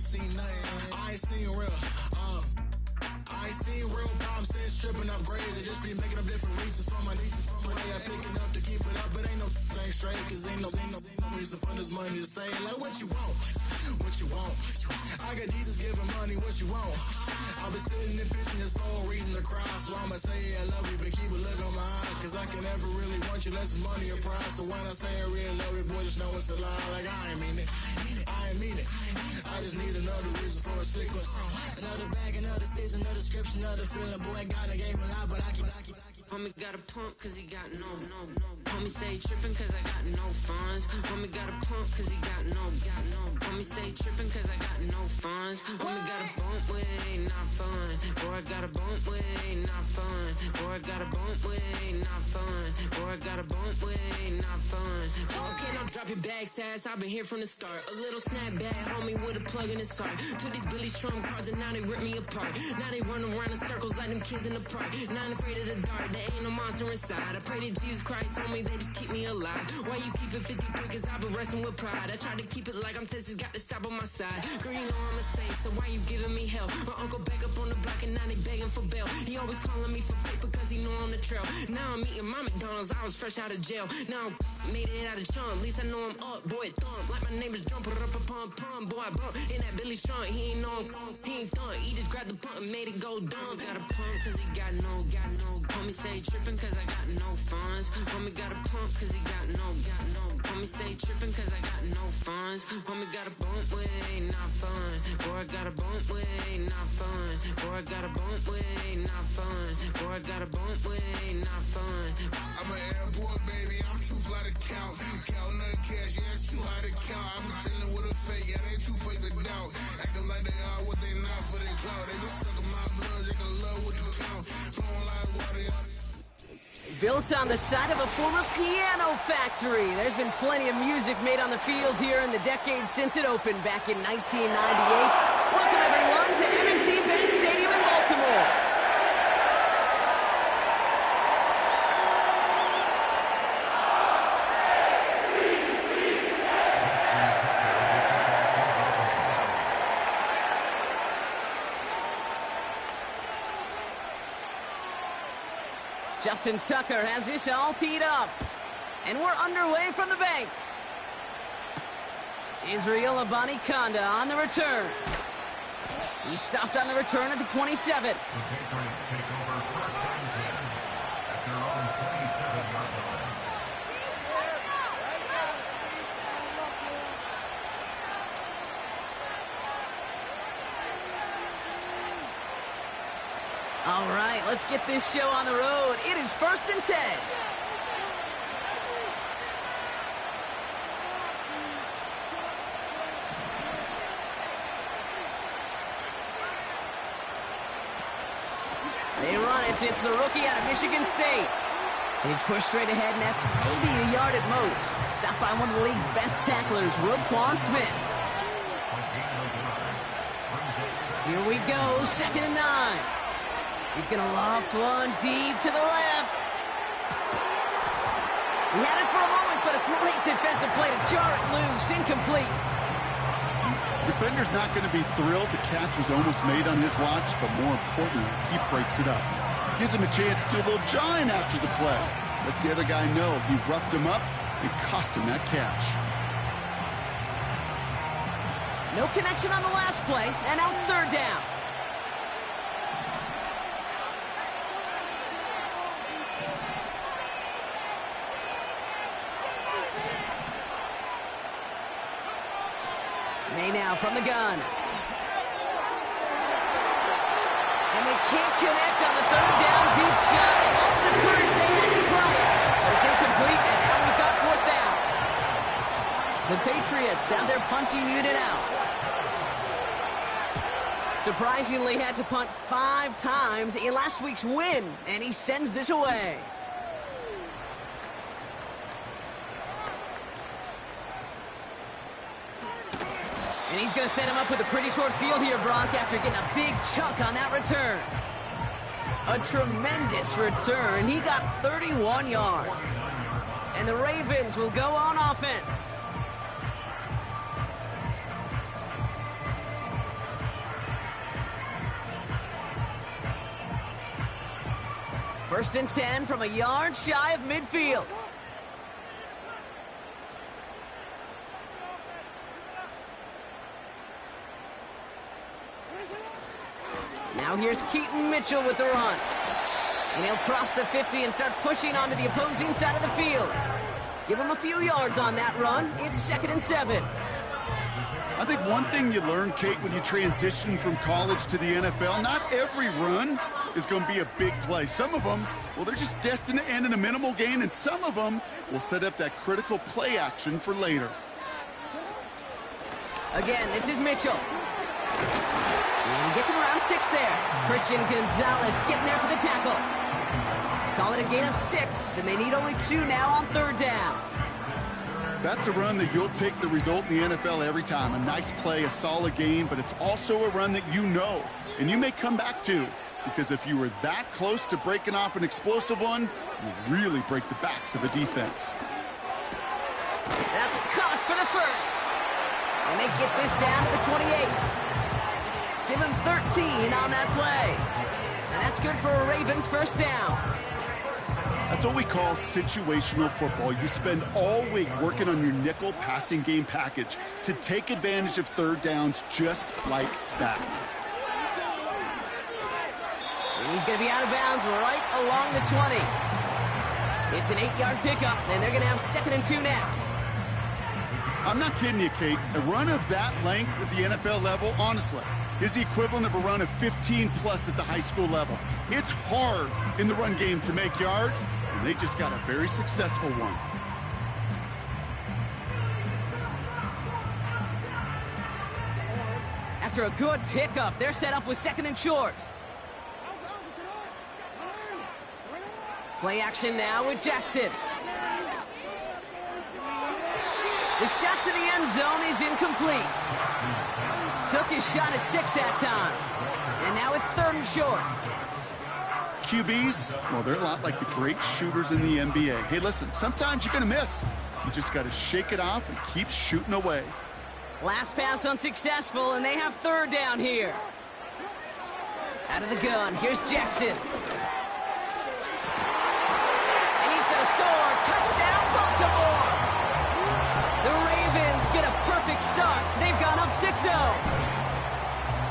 seen nothing. I ain't seen real. I ain't seen real problems since tripping off grades. I just be making up different reasons for my nieces. From my way I pick enough to keep it up, but ain't no thing straight. Cause ain't no reason for this money to stay. Like what you want, what you want. I got Jesus giving money, what you want. I've been sitting and pitching this for a reason to cry. So I'ma say I love you, but keep a look on my eye. Cause I can never really want you unless it's money or pride. So when I say I really love you, boy, just know it's a lie. Like I ain't mean it, I ain't mean it. I just need another reason for a sequence. Another bag, another season, another description, another feeling. Boy, got a game a lot, but I keep. Homie got a pump cause he got no. Homie stay trippin' cause I got no funds. Homie got a pump cause he got no. Homie stay trippin' cause I got no funds. Homie got a bump with it ain't not fun. Boy, I got a bump with it ain't not fun. Boy, I got a bump with it ain't not fun. Boy, I got a bump with it ain't not fun. Okay, now drop your bag, sass. I've been here from the start. A little snapback, homie, with a plug in his heart. Took these Billy Strum cards and now they rip me apart. Now they run around in circles like them kids in the park. Not afraid of the dark. There ain't no monster inside. I pray to Jesus Christ, homie, they just keep me alive. Why you keep it 53? Cause I've been wrestling with pride. I try to keep it like I'm Texas, got the stop on my side. Girl, you know I'm a saint, so why you giving me hell? My uncle back up on the block and now they begging for bail. He always calling me for paper cause he know I'm the trail. Now I'm eating my McDonald's, I was fresh out of jail. Now I made it out of chump, at least I know I'm up. Boy, thump, like my name is Jump, pum. Boy, I bump in that Billy Strong, he ain't know him, he ain't thump. He just grabbed the pump and made it go dumb. Got a pump cause he got no. Homie stay trippin' cause I got no funds. Homie got a pump cause he got no. Homie stay trippin' cause I got no funds. Homie got a bump with it ain't not fun. Boy, I got a bump with it ain't not fun. Boy, I got a bump with it ain't not fun. Boy, I got a bump with it ain't not fun. I'm an airport baby, I'm too fly to count. Counting the cash, yeah, it's too high to count. I'm pretending with a fake, yeah, they too fake to doubt. Acting like they are what they not for their clout. They just sucking my blood, they can love what you count. Flowing like water. Built on the side of a former piano factory, there's been plenty of music made on the field here in the decade since it opened back in 1998. Welcome everyone to M&T Bank Stadium in Baltimore. Justin Tucker has this all teed up. And we're underway from the bank. Israel Abanikanda on the return. He stopped on the return at the 27. All right, let's get this show on the road. It is 1st and 10. They run it. It's the rookie out of Michigan State. He's pushed straight ahead, and that's maybe a yard at most. Stopped by one of the league's best tacklers, Roquan Smith. Here we go, 2nd and 9. He's going to loft one deep to the left. He had it for a moment, but a great defensive play to jar it loose. Incomplete. Defender's not going to be thrilled. The catch was almost made on his watch, but more importantly, he breaks it up. Gives him a chance to do a little jawing after the play. Lets the other guy know he roughed him up and cost him that catch. No connection on the last play, and now it's 3rd down. May now from the gun. And they can't connect on the 3rd down deep shot. All the courage they had to try it. But it's incomplete, and now we've got 4th down. The Patriots have their punting unit out. Surprisingly had to punt 5 times in last week's win, and he sends this away. And he's going to set him up with a pretty short field here, Brock, after getting a big chunk on that return. A tremendous return. He got 31 yards. And the Ravens will go on offense. First and 10 from a yard shy of midfield. Now here's Keaton Mitchell with the run. And he'll cross the 50 and start pushing onto the opposing side of the field. Give him a few yards on that run. It's 2nd and 7. I think one thing you learn, Kate, when you transition from college to the NFL, not every run is going to be a big play. Some of them, well, they're just destined to end in a minimal gain, and some of them will set up that critical play action for later. Again, this is Mitchell. And he gets him around 6 there. Christian Gonzalez getting there for the tackle. Call it a gain of 6, and they need only 2 now on 3rd down. That's a run that you'll take the result in the NFL every time. A nice play, a solid game, but it's also a run that you know, and you may come back to, because if you were that close to breaking off an explosive one, you really break the backs of a defense. That's caught for the first. And they get this down to the 28. Give him 13 on that play. And that's good for a Ravens first down. That's what we call situational football. You spend all week working on your nickel passing game package to take advantage of 3rd downs just like that. And he's going to be out of bounds right along the 20. It's an 8-yard pickup, and they're going to have 2nd and 2 next. I'm not kidding you, Kate. A run of that length at the NFL level, honestly, is the equivalent of a run of 15-plus at the high school level. It's hard in the run game to make yards, and they just got a very successful one. After a good pickup, they're set up with 2nd and short. Play action now with Jackson. The shot to the end zone is incomplete. Took his shot at 6 that time. And now it's 3rd and short. QBs, well, they're a lot like the great shooters in the NBA. Hey, listen, sometimes you're going to miss. You just got to shake it off and keep shooting away. Last pass unsuccessful, and they have 3rd down here. Out of the gun, here's Jackson. And he's going to score. Touchdown, Baltimore! The Ravens get a perfect start. They've gone up 6-0.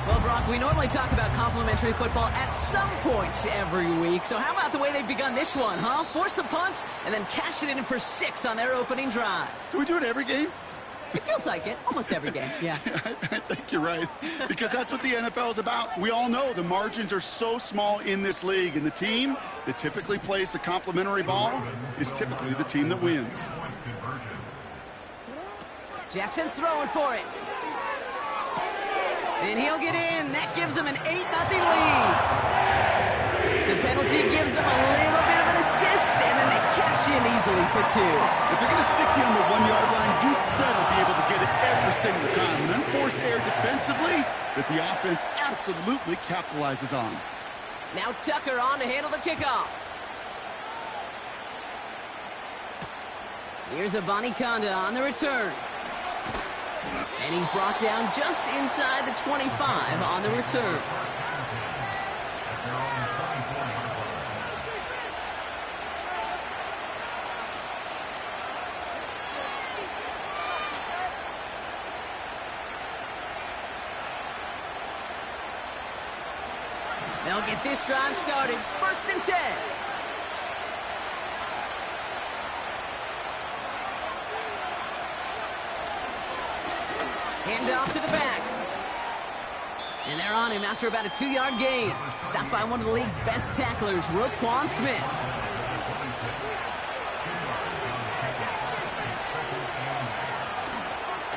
Well, Brock, we normally talk about complimentary football at some point every week. So how about the way they've begun this one, huh? Force a punt and then cash it in for 6 on their opening drive. Can we do it every game? It feels like it. Almost every game, yeah. I think you're right. Because that's what the NFL is about. We all know the margins are so small in this league. And the team that typically plays the complimentary ball is typically the team that wins. Jackson throwing for it. And he'll get in. That gives them an 8-0 lead. The penalty gives them a little bit of an assist, and then they cash in easily for 2. If they're going to stick you on the 1-yard line, you better be able to get it every single time. An unforced error defensively that the offense absolutely capitalizes on. Now Tucker on to handle the kickoff. Here's Abanikanda on the return. And he's brought down just inside the 25 on the return. They'll get this drive started. 1st and 10. Hand off to the back. And they're on him after about a 2-yard gain. Stopped by one of the league's best tacklers, Roquan Smith.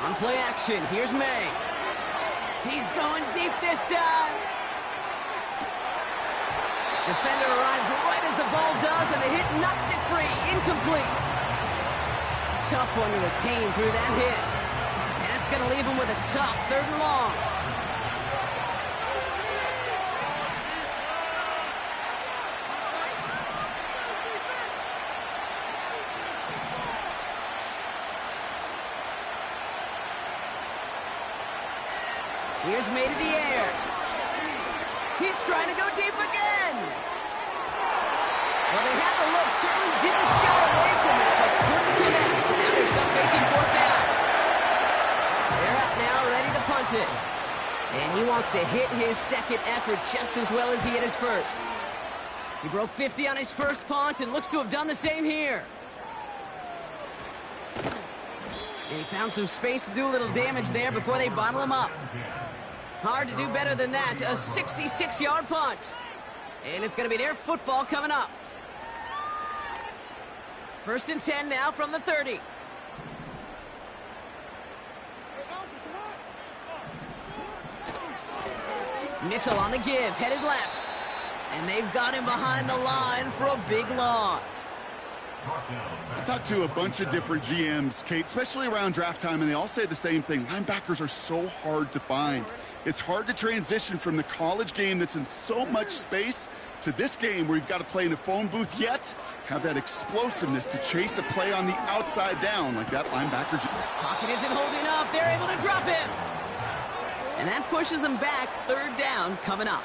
On play action, here's May. He's going deep this time. Defender arrives right as the ball does, and the hit knocks it free. Incomplete. Tough one to retain through that hit. That's going to leave him with a tough 3rd and long. Here's May to the air. He's trying to go deep again. Well, they had the look, certainly didn't shy away from it, but couldn't connect. And now they're stuck facing fourth down. They're up now, ready to punt it. And he wants to hit his second effort just as well as he hit his first. He broke 50 on his first punt and looks to have done the same here. And he found some space to do a little damage there before they bottle him up. Hard to do better than that. A 66-yard punt. And it's going to be their football coming up. 1st and 10 now from the 30. Mitchell on the give, headed left. And they've got him behind the line for a big loss. I talked to a bunch of different GMs, Kate, especially around draft time, and they all say the same thing. Linebackers are so hard to find. It's hard to transition from the college game that's in so much space to this game where you've got to play in a phone booth, yet have that explosiveness to chase a play on the outside down like that linebacker. Pocket isn't holding up. They're able to drop him. And that pushes them back. 3rd down coming up.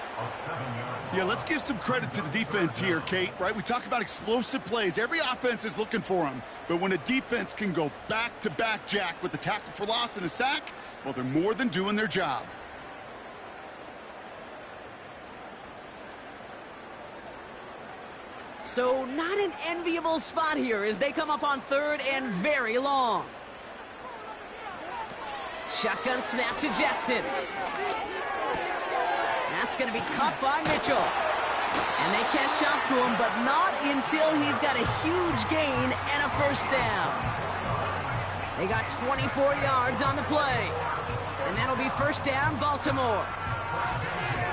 Yeah, let's give some credit to the defense here, Kate, right? We talk about explosive plays. Every offense is looking for them. But when a defense can go back-to-back, Jack, with a tackle for loss and a sack, well, they're more than doing their job. So not an enviable spot here as they come up on 3rd and very long. Shotgun snap to Jackson. That's going to be caught by Mitchell. And they catch up to him, but not until he's got a huge gain and a 1st down. They got 24 yards on the play. And that'll be 1st down, Baltimore.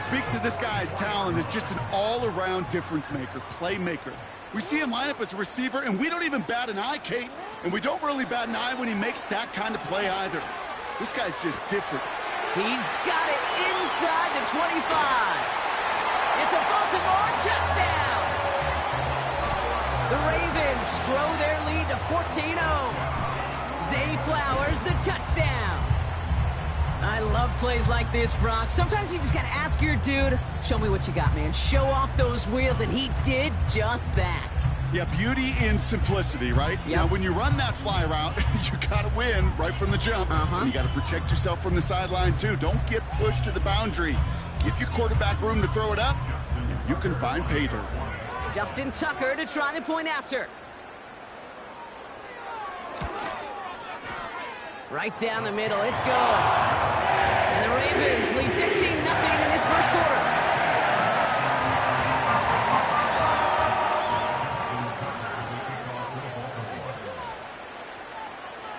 Speaks to this guy's talent as just an all-around difference maker, playmaker. We see him line up as a receiver, and we don't even bat an eye, Kate. And we don't really bat an eye when he makes that kind of play either. This guy's just different. He's got it inside the 25. It's a Baltimore touchdown. The Ravens grow their lead to 14-0. Zay Flowers, the touchdown. I love plays like this, Brock. Sometimes you just got to ask your dude, show me what you got, man. Show off those wheels, and he did just that. Yeah, beauty in simplicity, right? Yep. Now, when you run that fly route, you got to win right from the jump. And you got to protect yourself from the sideline, too. Don't get pushed to the boundary. Give your quarterback room to throw it up, and you can find pay dirt. Justin Tucker to try the point after. Right down the middle, it's good. And the Ravens lead 15-0 in this first quarter.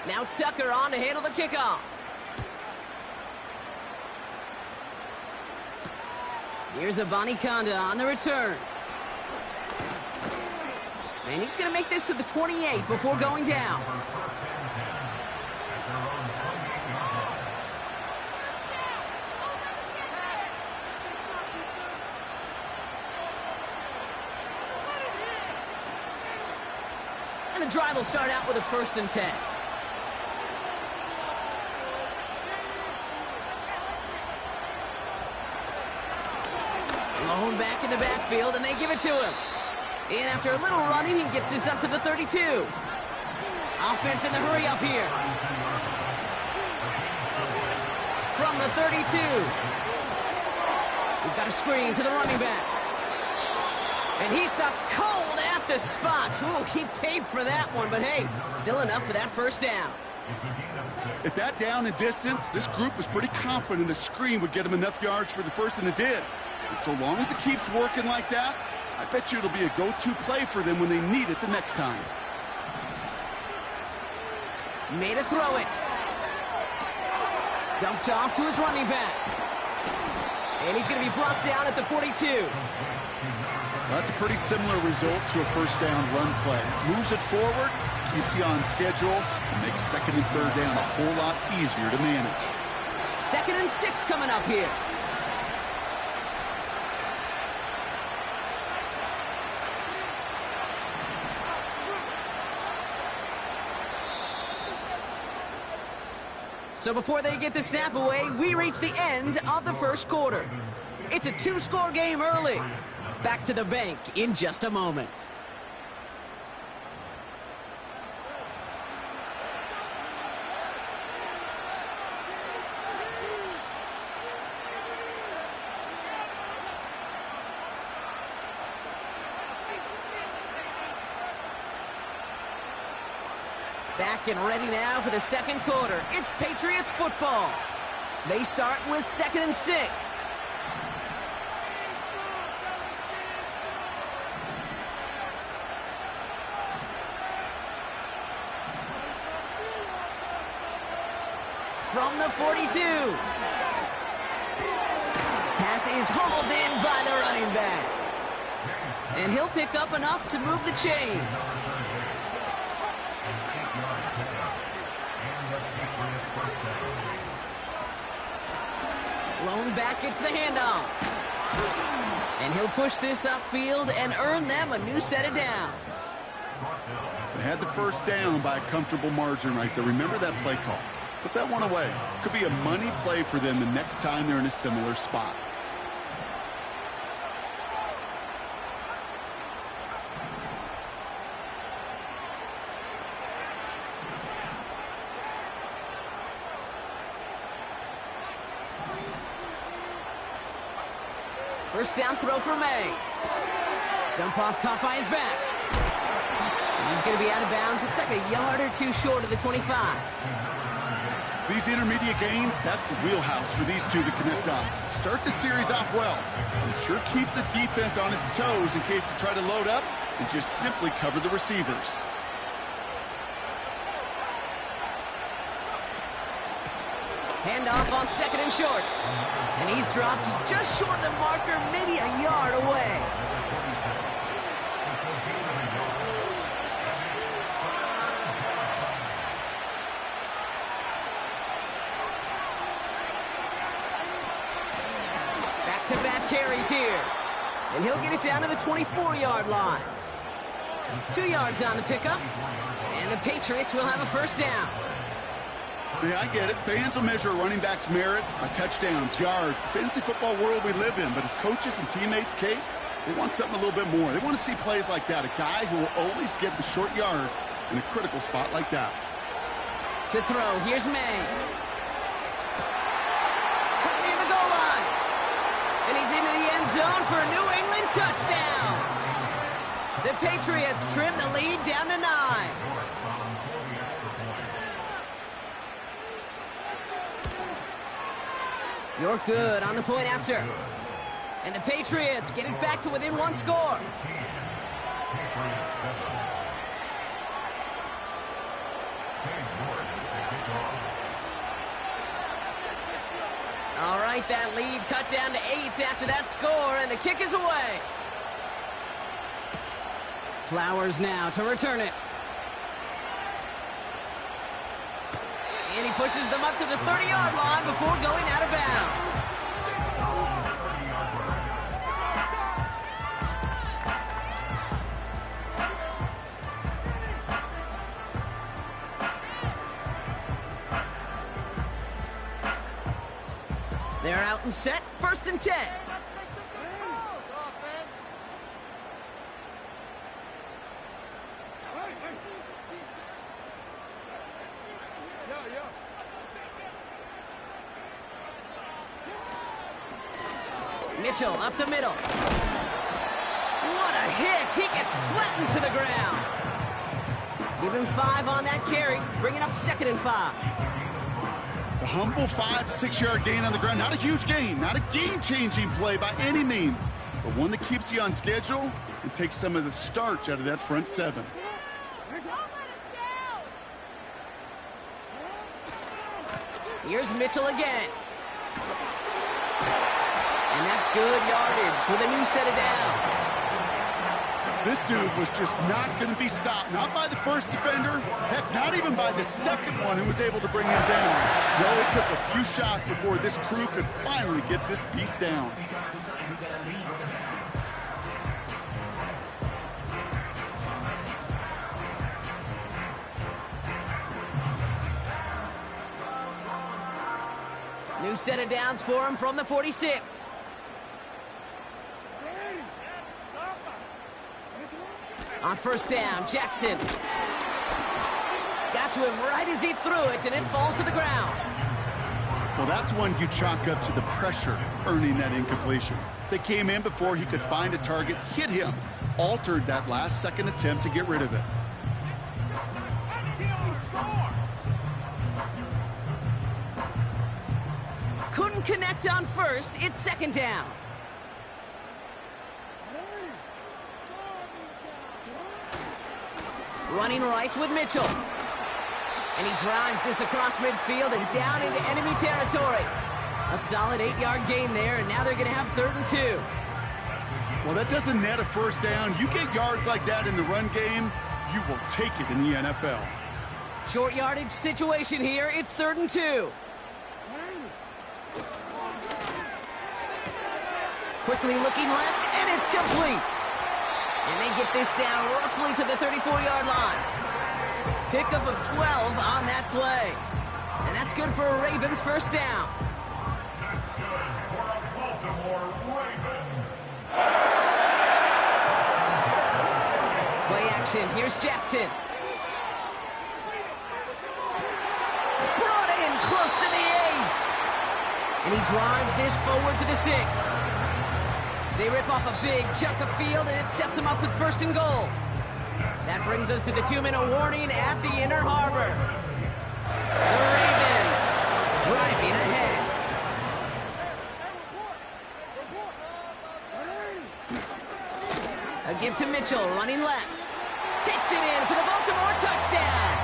Now Tucker on to handle the kickoff. Here's Abanikanda on the return. And he's going to make this to the 28 before going down. And the drive will start out with a 1st and 10. Lone back in the backfield, and they give it to him. And after a little running, he gets this up to the 32. Offense in the hurry up here. From the 32. We've got a screen to the running back. And he stopped cold at the spot. Ooh, he paid for that one, but hey, still enough for that 1st down. At that down and distance, this group was pretty confident the screen would get him enough yards for the 1st, and it did. And so long as it keeps working like that, I bet you it'll be a go-to play for them when they need it the next time. Made a throw it. Dumped off to his running back. And he's going to be brought down at the 42. Well, that's a pretty similar result to a 1st down run play. Moves it forward, keeps you on schedule, and makes 2nd and 3rd down a whole lot easier to manage. 2nd and 6 coming up here. So before they get the snap away, we reach the end of the first quarter. It's a 2-score game early. Back to the bank in just a moment. Back and ready now for the second quarter. It's Patriots football. They start with 2nd and 6. From the 42. Pass is hauled in by the running back. And he'll pick up enough to move the chains. Lone back gets the handoff. And he'll push this upfield and earn them a new set of downs. They had the first down by a comfortable margin right there. Remember that play call. Put that one away. Could be a money play for them the next time they're in a similar spot. First down throw for May. Dump off caught by his back. And he's going to be out of bounds. Looks like a yard or two short of the 25. These intermediate gains, that's the wheelhouse for these two to connect on. Start the series off well. It sure keeps the defense on its toes in case they try to load up and just simply cover the receivers. Handoff on 2nd and short. And he's dropped just short of the marker, maybe a yard away. Back-to-back carries here. And he'll get it down to the 24-yard line. 2 yards on the pickup. And the Patriots will have a first down. Yeah, I get it. Fans will measure a running back's merit by touchdowns, yards, the fantasy football world we live in. But as coaches and teammates, Kate, they want something a little bit more. They want to see plays like that. A guy who will always get the short yards in a critical spot like that. To throw, here's May. Cut near the goal line. And he's into the end zone for a New England touchdown. The Patriots trim the lead down to 9. You're good on the point after. And the Patriots get it back to within 1 score. All right, that lead cut down to 8 after that score, and the kick is away. Flowers now to return it. And he pushes them up to the 30-yard line before going out of bounds. They're out and set, 1st and 10. Mitchell up the middle. What a hit! He gets flattened to the ground. Give him 5 on that carry, bringing up 2nd and 5. A humble 5-6 yard gain on the ground. Not a huge gain, not a game-changing play by any means, but one that keeps you on schedule and takes some of the starch out of that front 7. Here's Mitchell again. And that's good yardage with a new set of downs. This dude was just not going to be stopped. Not by the first defender. Heck, not even by the second one who was able to bring him down. No, it took a few shots before this crew could finally get this piece down. New set of downs for him from the 46. On first down, Jackson. Got to him right as he threw it, and it falls to the ground. Well, that's one you chalk up to the pressure earning that incompletion. They came in before he could find a target, hit him, altered that last second attempt to get rid of it. Couldn't connect on first. It's second down. Running right with Mitchell. And he drives this across midfield and down into enemy territory. A solid 8-yard gain there, and now they're going to have 3rd and 2. Well, that doesn't net a first down. You get yards like that in the run game, you will take it in the NFL. Short yardage situation here. It's 3rd and 2. Quickly looking left, and it's complete. And they get this down roughly to the 34-yard line. Pickup of 12 on that play. And that's good for a Ravens first down. That's good for a Baltimore Raven. Play action. Here's Jackson. Brought in close to the 8. And he drives this forward to the 6. They rip off a big chunk of field, and it sets them up with 1st and goal. That brings us to the 2-minute warning at the Inner Harbor. The Ravens driving ahead. A give to Mitchell, running left. Takes it in for the Baltimore touchdown.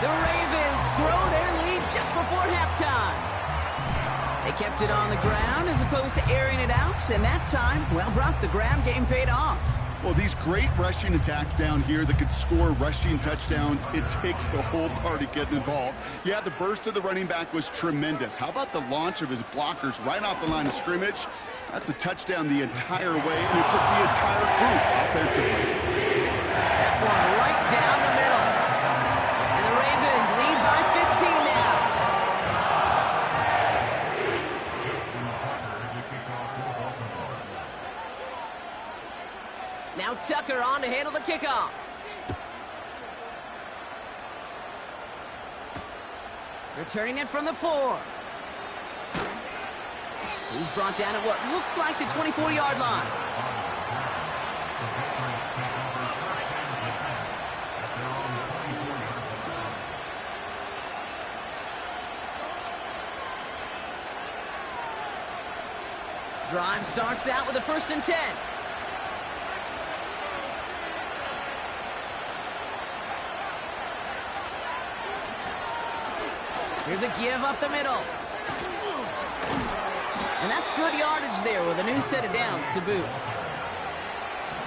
The Ravens grow their lead just before halftime. They kept it on the ground as opposed to airing it out, and that time, well, Brock, the ground game paid off. Well, these great rushing attacks down here that could score rushing touchdowns, it takes the whole party getting involved. Yeah, the burst of the running back was tremendous. How about the launch of his blockers right off the line of scrimmage? That's a touchdown the entire way, and it took the entire group offensively. That one right down the middle. And the Ravens lead by 15 now. Now Tucker on to handle the kickoff. Returning it from the 4. He's brought down at what looks like the 24-yard line. Drive starts out with a 1st and 10. Here's a give up the middle. And that's good yardage there with a new set of downs to boot.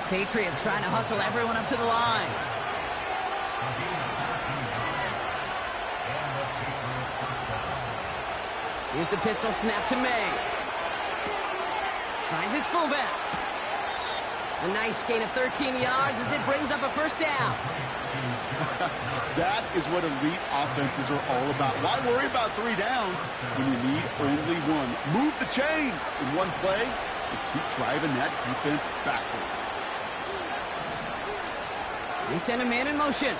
Patriots trying to hustle everyone up to the line. Here's the pistol snap to May. Finds his fullback. A nice gain of 13 yards as it brings up a 1st down. That is what elite offenses are all about. Why worry about 3 downs when you need only 1? Move the chains in one play and keep driving that defense backwards. They send a man in motion.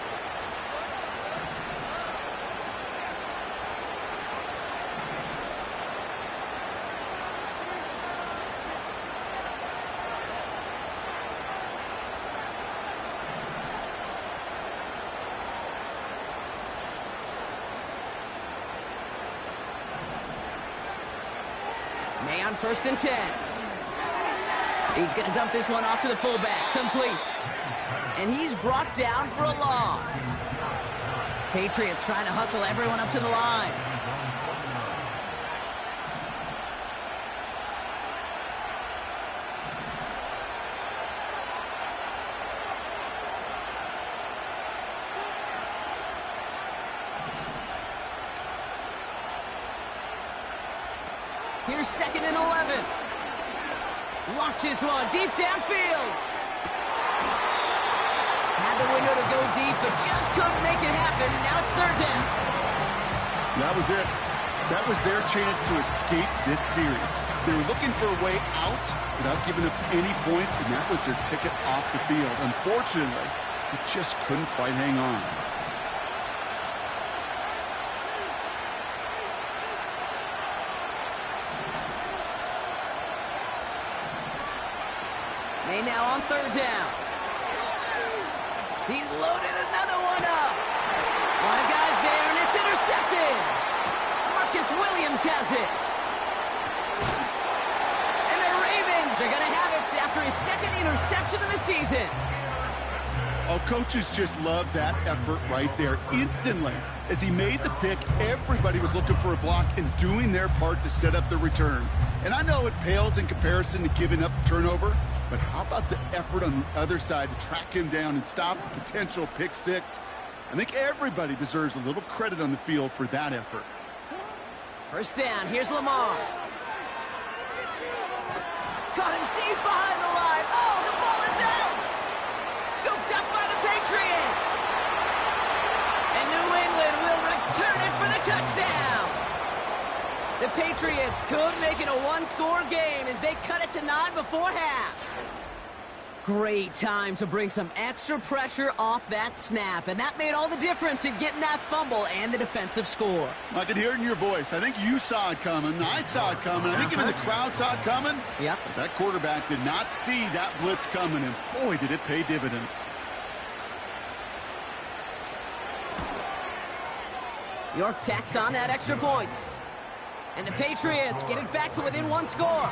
May on 1st and 10. He's going to dump this one off to the fullback. Complete. And he's brought down for a loss. Patriots trying to hustle everyone up to the line. Here's 2nd and 11. Launches one deep downfield. Had the window to go deep, but just couldn't make it happen. Now it's 3rd down. That was it. That was their chance to escape this series. They were looking for a way out without giving up any points, and that was their ticket off the field. Unfortunately, it just couldn't quite hang on. May now on 3rd down. He's loaded another one up. A lot of guys there, and it's intercepted. Marcus Williams has it. And the Ravens are going to have it after his second interception of the season. Oh, coaches just love that effort right there. Instantly, as he made the pick, everybody was looking for a block and doing their part to set up the return. And I know it pales in comparison to giving up the turnover, but how about the effort on the other side to track him down and stop a potential pick six? I think everybody deserves a little credit on the field for that effort. First down, here's Lamar. Caught him deep behind the line. Oh, the ball is out! Scooped up by the Patriots. And New England will return it for the touchdown. The Patriots could make it a one-score game as they cut it to 9 before half. Great time to bring some extra pressure off that snap, and that made all the difference in getting that fumble and the defensive score. I can hear it in your voice. I think you saw it coming. I saw it coming. I think even the crowd saw it coming. Yep. But that quarterback did not see that blitz coming, and boy, did it pay dividends. York tacks on that extra point. And the Patriots get it back to within one score.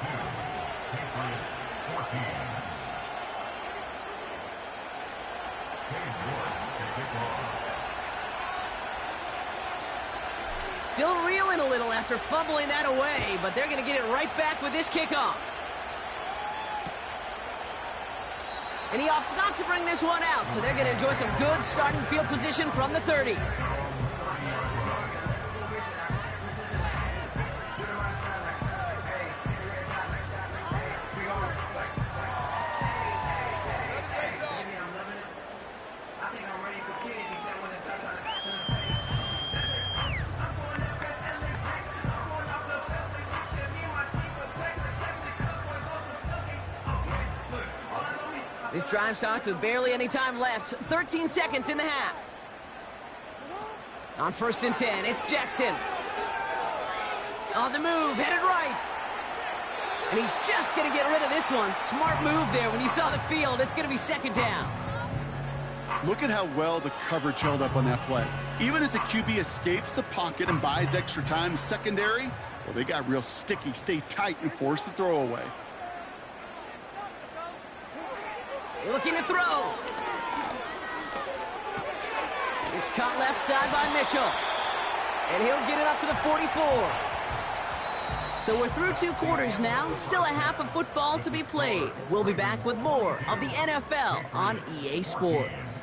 Still reeling a little after fumbling that away, but they're going to get it right back with this kickoff. And he opts not to bring this one out, so they're going to enjoy some good starting field position from the 30. This drive starts with barely any time left. 13 seconds in the half. On 1st and 10, it's Jackson. On the move, headed right. And he's just going to get rid of this one. Smart move there. When you saw the field, it's going to be 2nd down. Look at how well the coverage held up on that play. Even as the QB escapes the pocket and buys extra time secondary, well, they got real sticky, stay tight, and force the throw away. Looking to throw. It's caught left side by Mitchell. And he'll get it up to the 44. So we're through 2 quarters now. Still a half of football to be played. We'll be back with more of the NFL on EA Sports.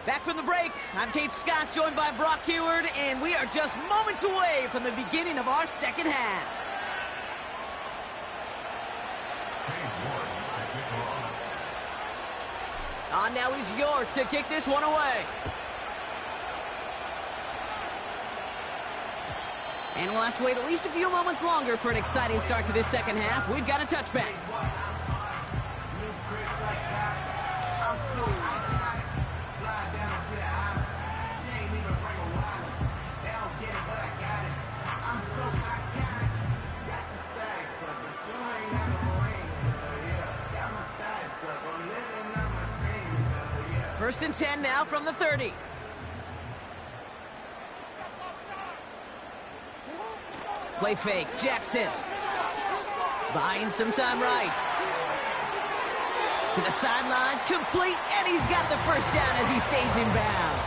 Back from the break, I'm Kate Scott, joined by Brock Heward, and we are just moments away from the beginning of our second half. On now is York to kick this one away. And we'll have to wait at least a few moments longer for an exciting start to this second half. We've got a touchback. First and 10 now from the 30. Play fake, Jackson. Buying some time right. To the sideline, complete, and he's got the first down as he stays in bounds.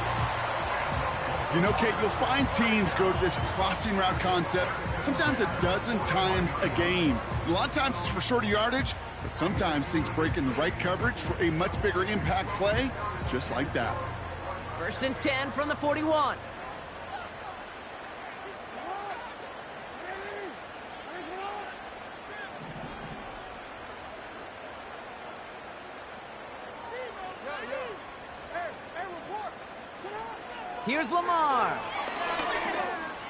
You know, Kate, you'll find teams go to this crossing route concept sometimes a dozen times a game. A lot of times it's for shorter yardage, but sometimes things break in the right coverage for a much bigger impact play, just like that. First and 10 from the 41. Here's Lamar.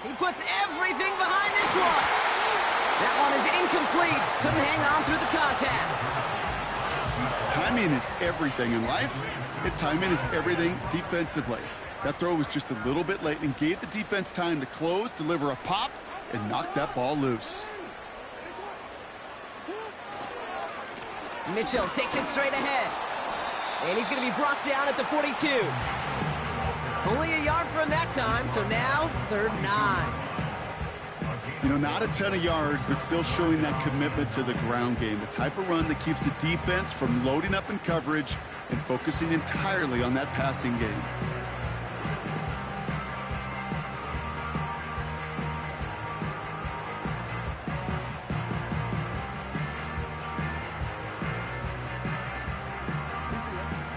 He puts everything behind this one. That one is incomplete. Couldn't hang on through the contact. Timing is everything in life, and timing is everything defensively. That throw was just a little bit late and gave the defense time to close, deliver a pop, and knock that ball loose. Mitchell takes it straight ahead. And he's going to be brought down at the 42. Only a yard for him that time, so now 3rd and 9. You know, not a ton of yards, but still showing that commitment to the ground game. The type of run that keeps the defense from loading up in coverage and focusing entirely on that passing game.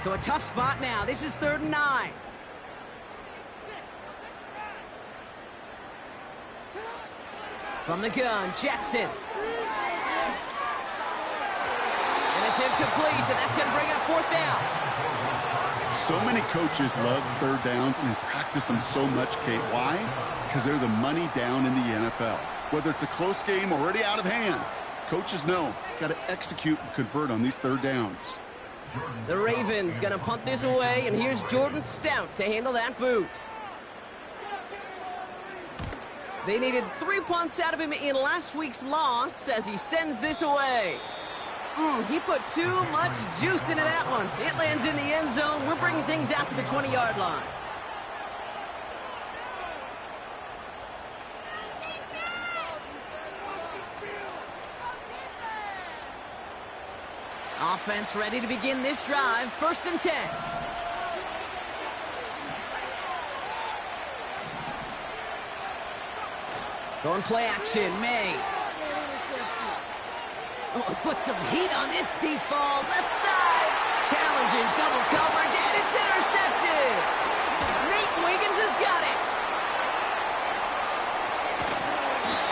So a tough spot now. This is 3rd and 9. From the gun, Jackson. And it's incomplete, and that's going to bring up 4th down. So many coaches love 3rd downs, and they practice them so much, Kate. Why? Because they're the money down in the NFL. Whether it's a close game already out of hand, coaches know, got to execute and convert on these 3rd downs. The Ravens going to punt this away, and here's Jordan Stout to handle that boot. They needed 3 punts out of him in last week's loss as he sends this away. He put too much juice into that one. It lands in the end zone. We're bringing things out to the 20-yard line. Offense ready to begin this drive. 1st and 10. Going play action, May. Oh, put some heat on this deep ball. Left side. Challenges double coverage, and it's intercepted. Nate Wiggins has got it.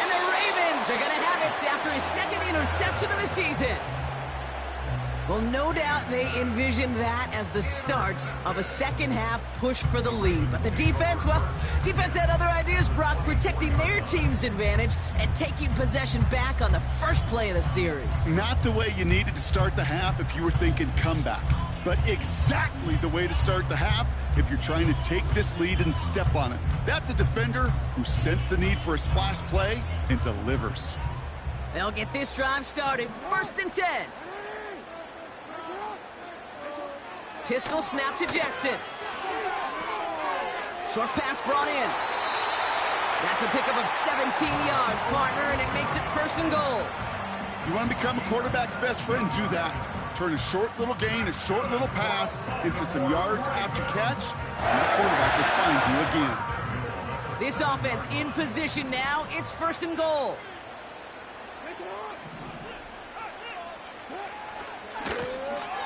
And the Ravens are going to have it after his 2nd interception of the season. Well, no doubt they envisioned that as the start of a second-half push for the lead. But the defense, well, defense had other ideas, Brock, protecting their team's advantage and taking possession back on the first play of the series. Not the way you needed to start the half if you were thinking comeback, but exactly the way to start the half if you're trying to take this lead and step on it. That's a defender who sensed the need for a splash play and delivers. They'll get this drive started. 1st and 10. Pistol snap to Jackson. Short pass brought in. That's a pickup of 17 yards, partner, and it makes it 1st and goal. You want to become a quarterback's best friend? Do that. Turn a short little gain, a short little pass into some yards after catch, and that quarterback will find you again. This offense in position now. It's 1st and goal.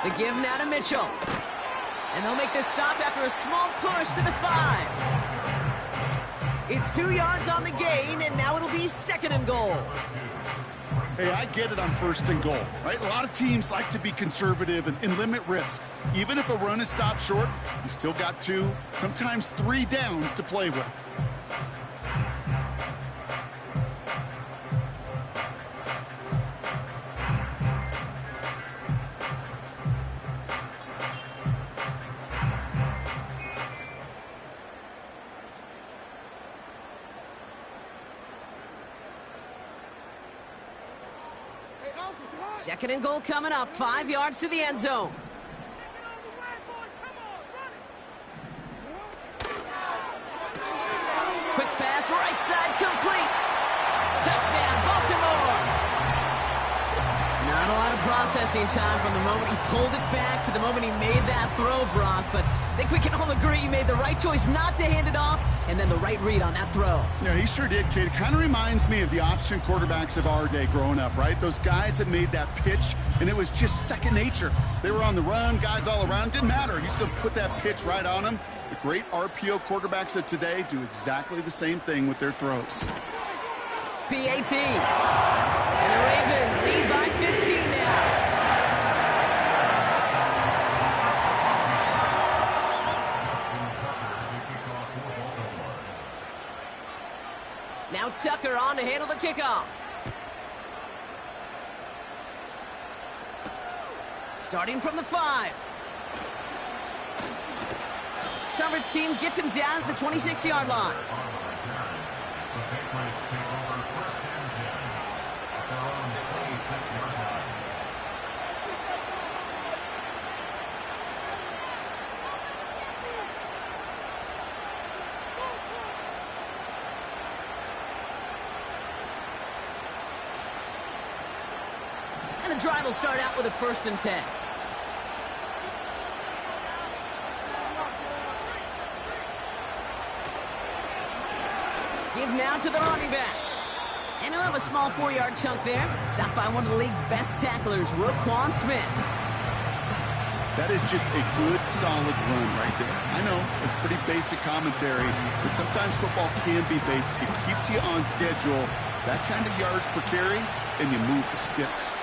The give now to Mitchell. And they'll make this stop after a small push to the 5. It's 2 yards on the gain, and now it'll be 2nd and goal. Hey, I get it on 1st and goal, right? A lot of teams like to be conservative and limit risk. Even if a run is stopped short, you still got 2, sometimes 3 downs to play with. Second and goal coming up. 5 yards to the end zone. Quick pass, right side, complete. Touchdown, Baltimore. Not a lot of processing time from the moment he pulled it back to the moment he made that throw, Brock. But I think we can all agree he made the right choice not to hand it off, and then the right read on that throw. Yeah, he sure did, kid. Kind of reminds me of the option quarterbacks of our day growing up, right? Those guys that made that pitch, and it was just second nature. They were on the run, guys all around. Didn't matter. He's going to put that pitch right on them. The great RPO quarterbacks of today do exactly the same thing with their throws. PAT. And the Ravens lead by 15 now. Now Tucker on to handle the kickoff. Starting from the 5. Coverage team gets him down at the 26-yard line. And the drive will start out with a 1st and 10. Give now to the running back. And he'll have a small 4-yard chunk there. Stopped by one of the league's best tacklers, Roquan Smith. That is just a good, solid run right there. I know, it's pretty basic commentary, but sometimes football can be basic. It keeps you on schedule, that kind of yards per carry, and you move the sticks.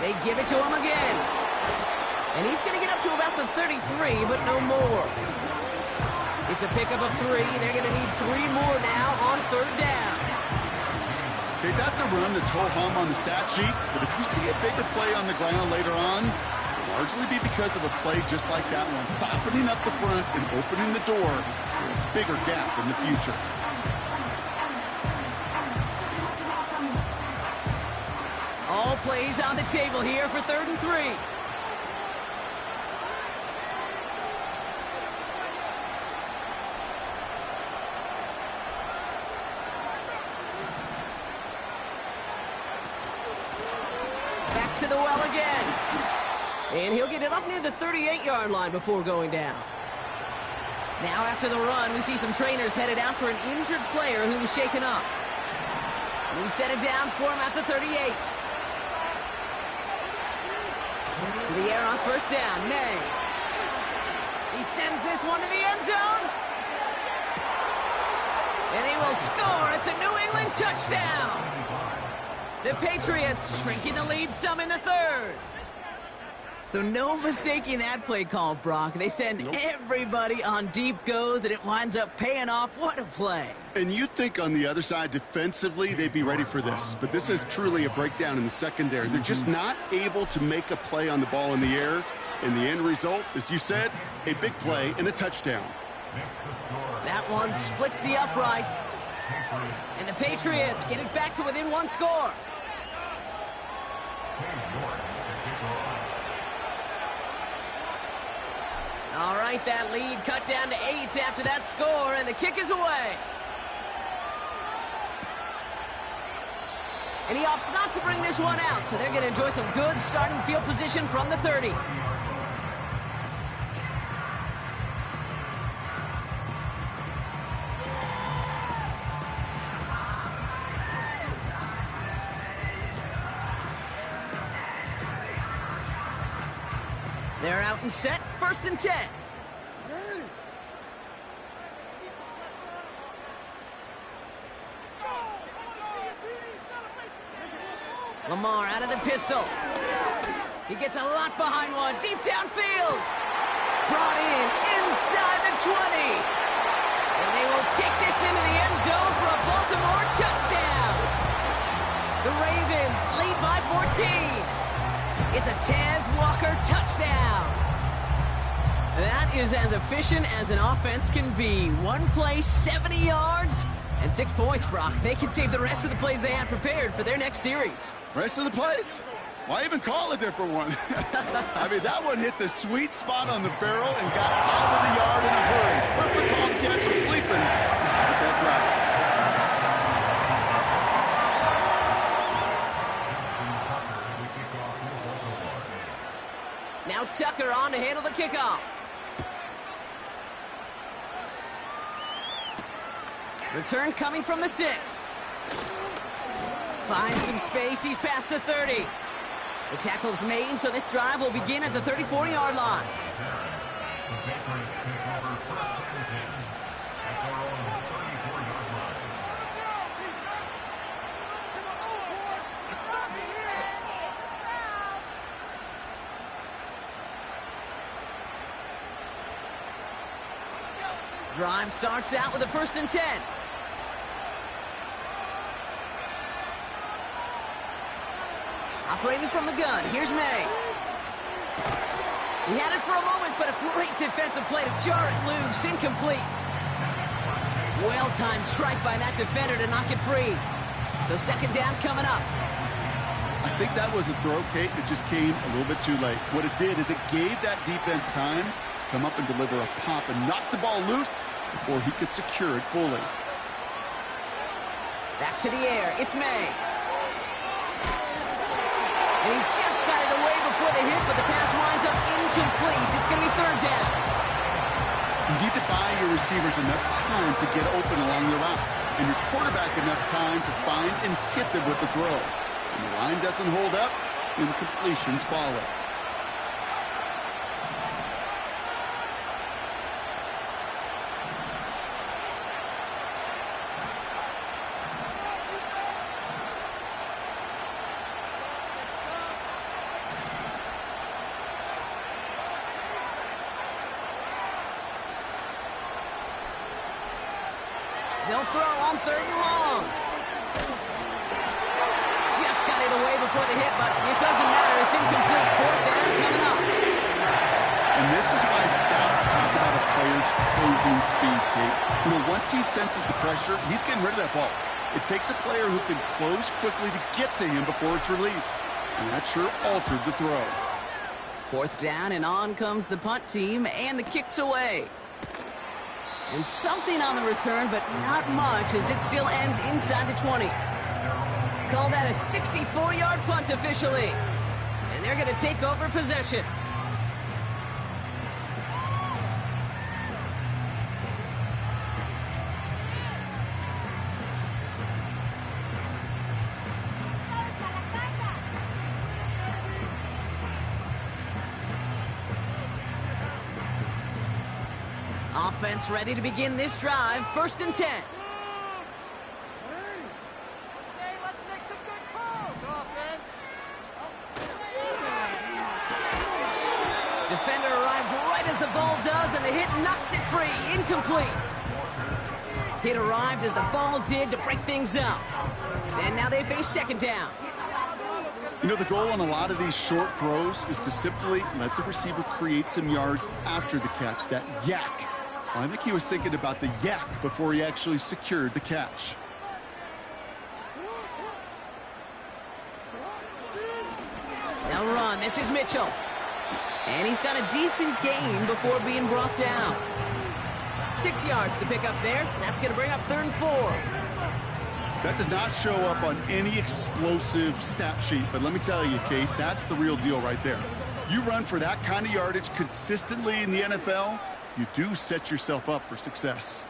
They give it to him again. And he's going to get up to about the 33, but no more. It's a pickup of 3. They're going to need 3 more now on 3rd down. Okay, that's a run that's ho-hum on the stat sheet, but if you see a bigger play on the ground later on, it'll largely be because of a play just like that one, softening up the front and opening the door for a bigger gap in the future. All plays on the table here for 3rd and 3. Back to the well again. And he'll get it up near the 38-yard line before going down. Now after the run, we see some trainers headed out for an injured player who was shaken up. We set it down, score him at the 38. To the air on 1st down, May. He sends this one to the end zone. And they will score. It's a New England touchdown. The Patriots shrinking the lead some in the 3rd. So no mistaking that play call, Brock. They send everybody on deep goes, and it winds up paying off. What a play. And you'd think on the other side, defensively, they'd be ready for this. But this is truly a breakdown in the secondary. They're just not able to make a play on the ball in the air. And the end result, as you said, a big play and a touchdown. That one splits the uprights. And the Patriots get it back to within 1 score. All right, that lead cut down to 8 after that score, and the kick is away. And he opts not to bring this one out, so they're going to enjoy some good starting field position from the 30. They're out and set, 1st and 10. Lamar out of the pistol. He gets a lot behind one, deep downfield. Brought in inside the 20. And they will take this into the end zone for a Baltimore touchdown. The Ravens lead by 14. It's a Taz Walker touchdown. That is as efficient as an offense can be. One play, 70 yards, and 6 points, Brock. They can save the rest of the plays they had prepared for their next series. Rest of the plays? Why even call a different one? I mean, that one hit the sweet spot on the barrel and got out of the yard in a hurry. Perfect call to catch him sleeping to start that drive. Now Tucker on to handle the kickoff. Return coming from the 6. Finds some space. He's past the 30. The tackle's made, so this drive will begin at the 34-yard line. Drive starts out with a 1st and 10. Operating from the gun, here's May. He had it for a moment, but a great defensive play to jar it loose, incomplete. Well-timed strike by that defender to knock it free. So 2nd down coming up. I think that was a throw, Kate, that just came a little bit too late. What it did is it gave that defense time to come up and deliver a pop and knock the ball loose before he could secure it fully. Back to the air. It's May. And he just got it away before the hit, but the pass winds up incomplete. It's going to be third down. You need to buy your receivers enough time to get open along the route, and your quarterback enough time to find and hit them with the throw. When the line doesn't hold up, incompletions follow. They'll throw on third and long. Just got it away before the hit, but it doesn't matter. It's incomplete. Fourth down coming up. And this is why scouts talk about a player's closing speed, Kate. Once he senses the pressure, he's getting rid of that ball. It takes a player who can close quickly to get to him before it's released. And that sure altered the throw. Fourth down, and on comes the punt team, and the kick's away. And something on the return, but not much, as it still ends inside the 20. Call that a 64-yard punt officially. And they're going to take over possession. Offense ready to begin this drive. 1st and 10. Okay, let's make some good calls, offense. Defender arrives right as the ball does, and the hit knocks it free. Incomplete. Hit arrived as the ball did to break things up. And now they face 2nd down. The goal on a lot of these short throws is to simply let the receiver create some yards after the catch, that yak. Well, I think he was thinking about the yak before he actually secured the catch. Now run. This is Mitchell. And he's got a decent gain before being brought down. 6 yards to pick up there. That's going to bring up 3rd and 4. That does not show up on any explosive stat sheet, but let me tell you, Kate, that's the real deal right there. You run for that kind of yardage consistently in the NFL, you do set yourself up for success.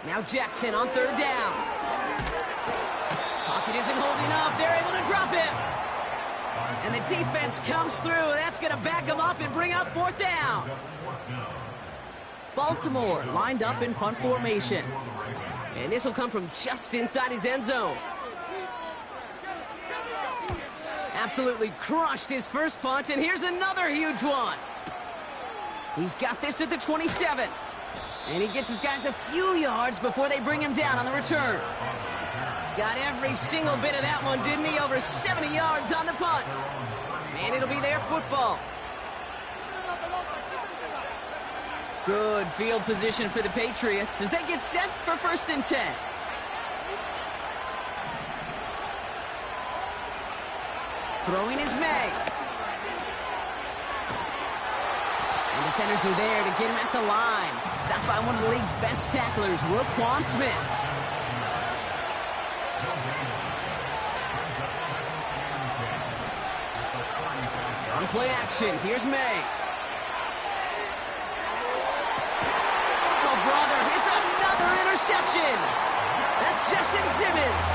Now Jackson on 3rd down. Pocket isn't holding up. They're able to drop him. And the defense comes through. That's going to back him up and bring up 4th down. Baltimore lined up in punt formation. And this will come from just inside his end zone. Absolutely crushed his first punt, and here's another huge one. He's got this at the 27. And he gets his guys a few yards before they bring him down on the return. Got every single bit of that one, didn't he? Over 70 yards on the punt. And it'll be their football. Good field position for the Patriots as they get set for 1st and 10. Throwing is May. And defenders are there to get him at the line. Stopped by one of the league's best tacklers, Roquan Smith. On play action, here's May. Oh, brother, it's another interception. That's Justin Simmons.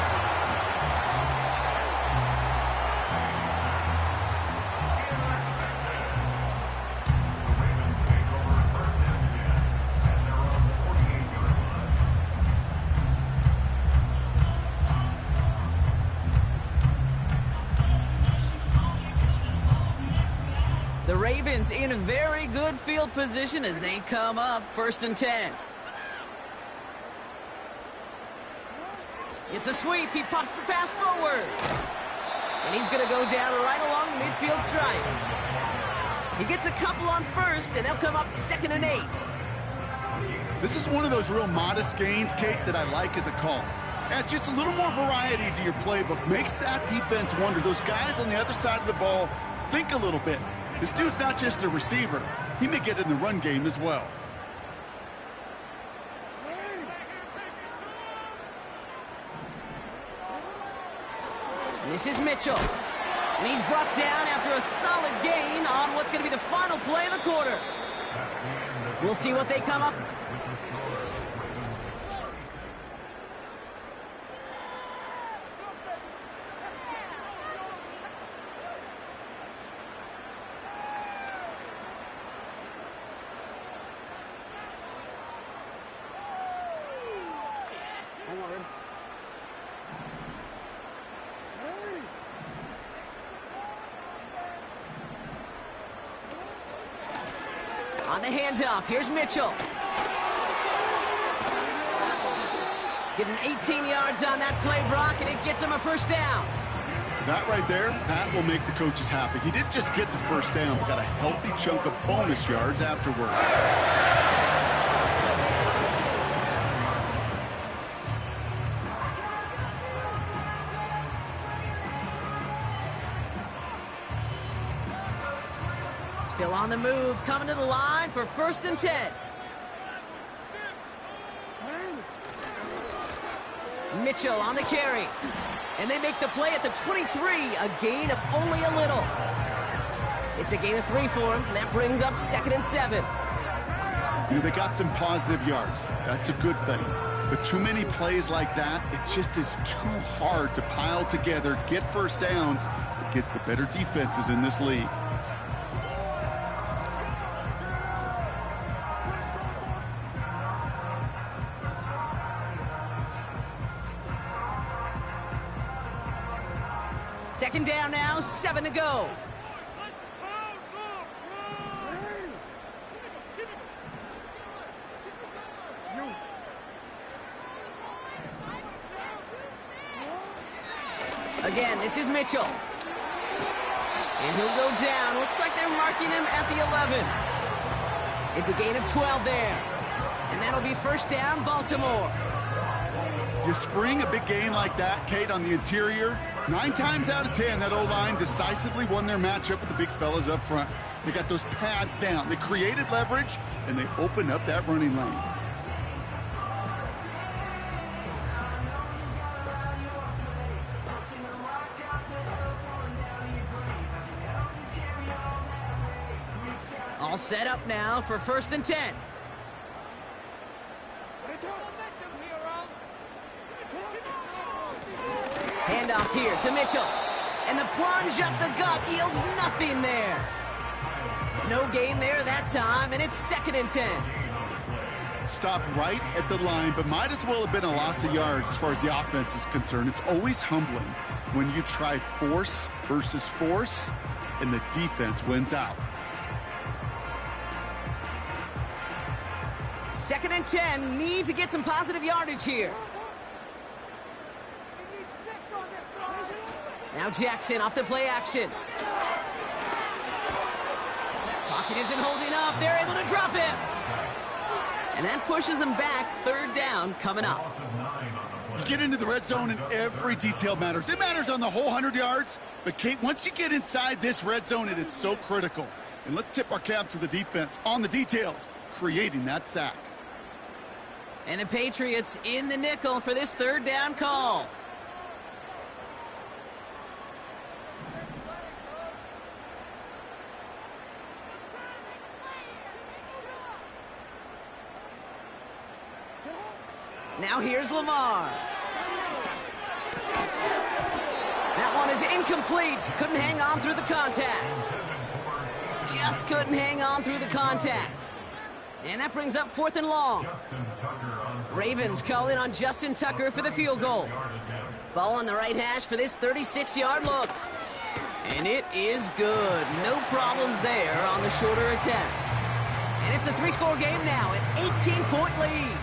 The Ravens in a very good field position as they come up 1st and 10. It's a sweep. He pops the pass forward. And he's going to go down right along the midfield stripe. He gets a couple on 1st, and they'll come up 2nd and 8. This is one of those real modest gains, Kate, that I like as a call. Adds just a little more variety to your playbook. Makes that defense wonder. Those guys on the other side of the ball think a little bit. This dude's not just a receiver. He may get in the run game as well. This is Mitchell. And he's brought down after a solid gain on what's going to be the final play of the quarter. We'll see what they come up. On the handoff, here's Mitchell. Give him 18 yards on that play, Brock, and it gets him a first down. That right there, that will make the coaches happy. He didn't just get the first down, but got a healthy chunk of bonus yards afterwards. Still on the move, coming to the line for 1st and 10. Mitchell on the carry. And they make the play at the 23, a gain of only a little. It's a gain of 3 for him, and that brings up 2nd and 7. You know, they got some positive yards. That's a good thing. But too many plays like that, it just is too hard to pile together, get first downs against the better defenses in this league. Second down now, 7 to go. Again, this is Mitchell. And he'll go down. Looks like they're marking him at the 11. It's a gain of 12 there. And that'll be 1st down, Baltimore. You spring a big gain like that, Kate, on the interior, 9 times out of 10, that O-line decisively won their matchup with the big fellas up front. They got those pads down. They created leverage, and they opened up that running lane. All set up now for 1st and 10. Handoff here to Mitchell. And the plunge up the gut yields nothing there. No gain there that time, and it's 2nd and 10. Stopped right at the line, but might as well have been a loss of yards as far as the offense is concerned. It's always humbling when you try force versus force, and the defense wins out. 2nd and 10, need to get some positive yardage here. Now Jackson off the play action. Pocket isn't holding up. They're able to drop him. And that pushes them back. 3rd down coming up. You get into the red zone and every detail matters. It matters on the whole 100 yards. But, Kate, once you get inside this red zone, it is so critical. And let's tip our cap to the defense on the details, creating that sack. And the Patriots in the nickel for this 3rd down call. Now here's Lamar. That one is incomplete. Couldn't hang on through the contact. Just couldn't hang on through the contact. And that brings up 4th and long. Ravens call in on Justin Tucker for the field goal. Ball on the right hash for this 36-yard look. And it is good. No problems there on the shorter attempt. And it's a 3-score game now, an 18-point lead.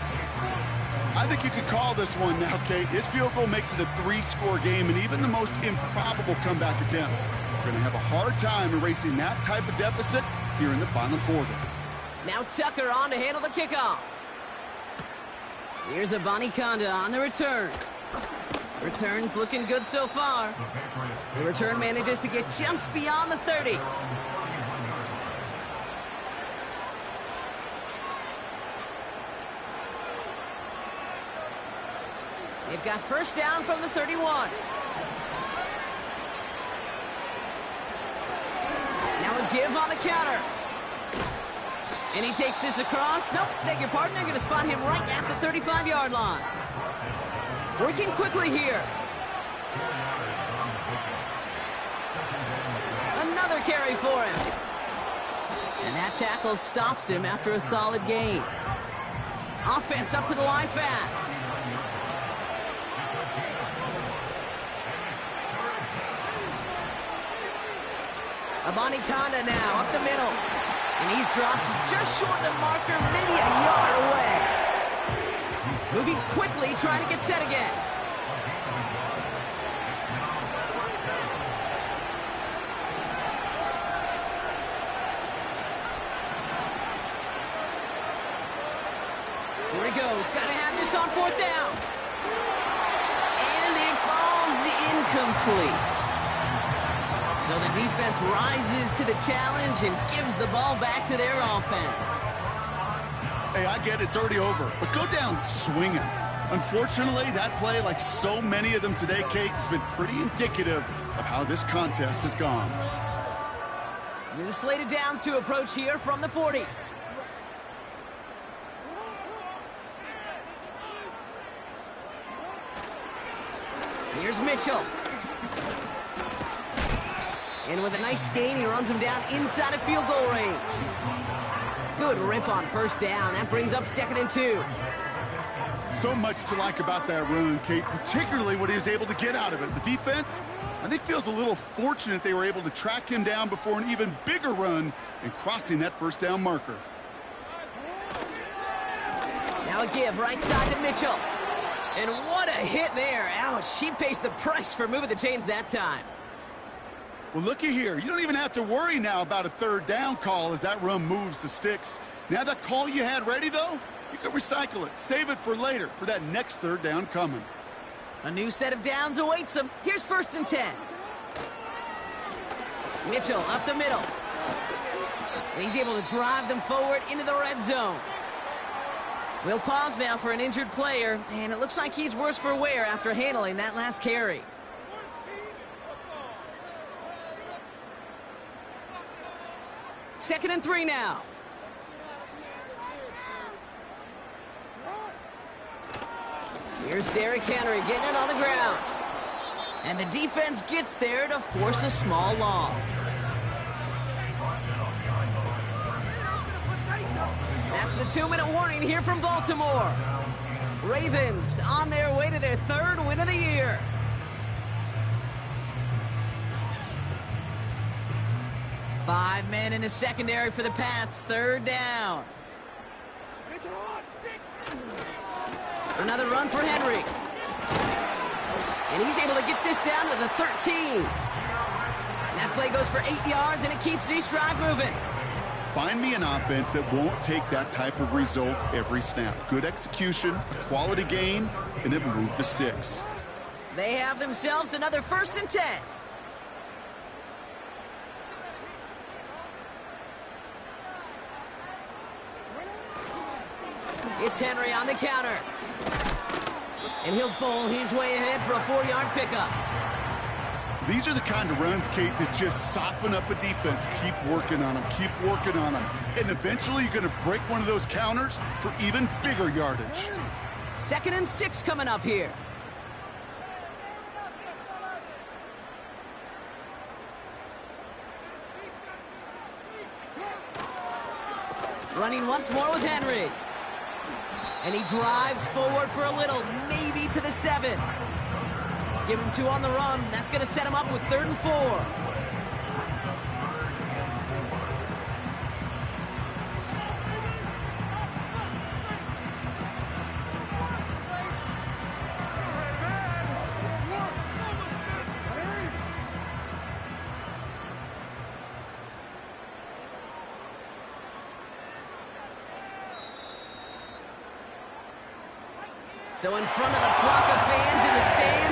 I think you could call this one now, Kate. This field goal makes it a 3-score game, and even the most improbable comeback attempts are going to have a hard time erasing that type of deficit here in the final quarter. Now Tucker on to handle the kickoff. Here's Abanikanda on the return. Return's looking good so far. The return manages to get just beyond the 30. They've got first down from the 31. Now a give on the counter. And he takes this across. Nope, beg your pardon. They're going to spot him right at the 35-yard line. Working quickly here. Another carry for him. And that tackle stops him after a solid gain. Offense up to the line fast. Amani Kanda now up the middle. And he's dropped just short of the marker, maybe a yard away. Moving quickly, trying to get set again. Here he goes. Got to have this on fourth down. And it falls incomplete. So the defense rises to the challenge and gives the ball back to their offense. Hey, I get it's already over, but go down swinging. Unfortunately, that play, like so many of them today, Kate, has been pretty indicative of how this contest has gone. New slated downs to approach here from the 40. Here's Mitchell. And with a nice gain, he runs him down inside of field goal range. Good rip on first down. That brings up 2nd and 2. So much to like about that run, Kate, particularly what he was able to get out of it. The defense, I think, feels a little fortunate they were able to track him down before an even bigger run and crossing that first down marker. Now a give right side to Mitchell. And what a hit there. Ouch, she pays the price for moving the chains that time. Well, looky here. You don't even have to worry now about a third down call as that run moves the sticks. Now that call you had ready, though, you can recycle it. Save it for later, for that next third down coming. A new set of downs awaits him. Here's 1st and 10. Mitchell up the middle. And he's able to drive them forward into the red zone. We'll pause now for an injured player, and it looks like he's worse for wear after handling that last carry. Second and 3 now. Here's Derrick Henry getting it on the ground. And the defense gets there to force a small loss. That's the 2-minute warning here from Baltimore. Ravens on their way to their 3rd win of the year. Five men in the secondary for the Pats. 3rd down. Another run for Henry. And he's able to get this down to the 13. And that play goes for 8 yards, and it keeps this drive moving. Find me an offense that won't take that type of result every snap. Good execution, a quality gain, and it moved the sticks. They have themselves another 1st and 10. It's Henry on the counter. And he'll bowl his way ahead for a 4-yard pickup. These are the kind of runs, Kate, that just soften up a defense. Keep working on them, keep working on them. And eventually you're going to break one of those counters for even bigger yardage. 2nd and 6 coming up here. Running once more with Henry. And he drives forward for a little, maybe to the 7. Give him 2 on the run. That's going to set him up with 3rd and 4. So in front of the flock of fans in the stands,